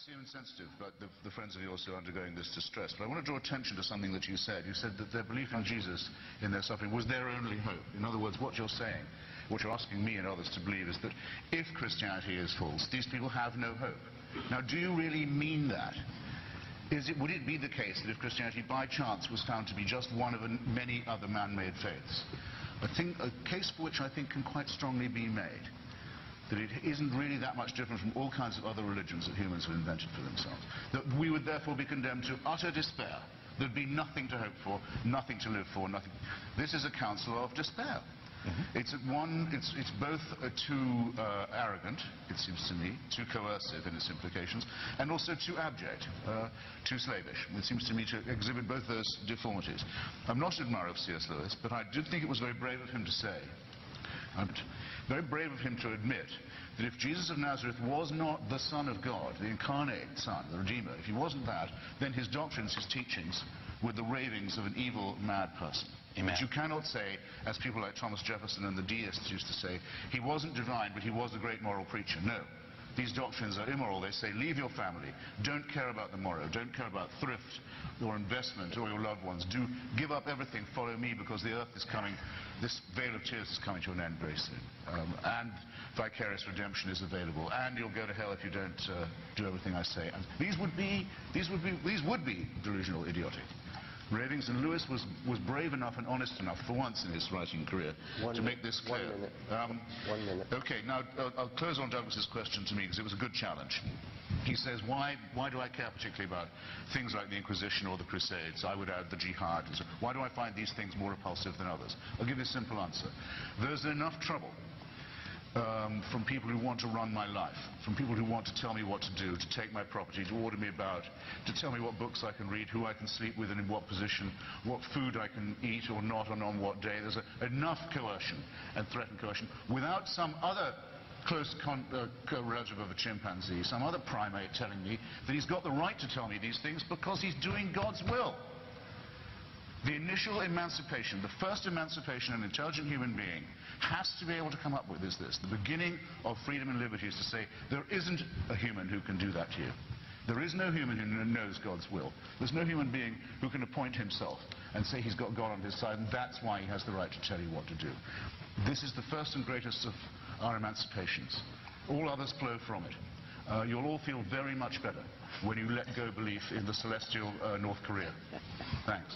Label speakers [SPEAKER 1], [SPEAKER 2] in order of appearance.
[SPEAKER 1] seem insensitive, but the friends of yours who are undergoing this distress. But I want to draw attention to something that you said. You said that their belief in Jesus, in their suffering, was their only hope. In other words, what you're saying, what you're asking me and others to believe, is that if Christianity is false, these people have no hope. Now, do you really mean that? Would it be the case that if Christianity by chance was found to be just one of many other man-made faiths, a case for which I think can quite strongly be made, that it isn't really that much different from all kinds of other religions that humans have invented for themselves, that we would therefore be condemned to utter despair? There'd be nothing to hope for, nothing to live for, nothing. This is a counsel of despair. It's both too arrogant, it seems to me, too coercive in its implications, and also too abject, too slavish. It seems to me to exhibit both those deformities. I'm not an admirer of C.S. Lewis, but I did think it was very brave of him to say, very brave of him to admit that if Jesus of Nazareth was not the Son of God, the incarnate Son, the Redeemer, if he wasn't that, then his doctrines, his teachings, were the ravings of an evil, mad person. Amen. But you cannot say, as people like Thomas Jefferson and the deists used to say, he wasn't divine, but he was a great moral preacher. No. These doctrines are immoral. They say, leave your family, don't care about the morrow, don't care about thrift or investment or your loved ones. Do give up everything, follow me, because the earth is coming, this veil of tears is coming to an end very soon. And vicarious redemption is available, and you'll go to hell if you don't do everything I say. And these would be delusional, idiotic ravings, and Lewis was brave enough and honest enough for once in his writing career to make this clear.
[SPEAKER 2] 1 minute.
[SPEAKER 1] Okay, now I'll close on Douglas's question to me, because it was a good challenge. He says, why do I care particularly about things like the Inquisition or the Crusades? I would add the Jihad. So why do I find these things more repulsive than others? I'll give you a simple answer. There's enough trouble from people who want to run my life, from people who want to tell me what to do, to take my property, to order me about, to tell me what books I can read, who I can sleep with and in what position, what food I can eat or not and on what day. There's enough coercion and threatened coercion without some other close relative of a chimpanzee, some other primate telling me that he's got the right to tell me these things because he's doing God's will. The initial emancipation, the first emancipation an intelligent human being has to be able to come up with is this. The beginning of freedom and liberty is to say, there isn't a human who can do that to you. There is no human who knows God's will. There's no human being who can appoint himself and say he's got God on his side, and that's why he has the right to tell you what to do. This is the first and greatest of our emancipations. All others flow from it. You'll all feel very much better when you let go belief in the celestial North Korea. Thanks.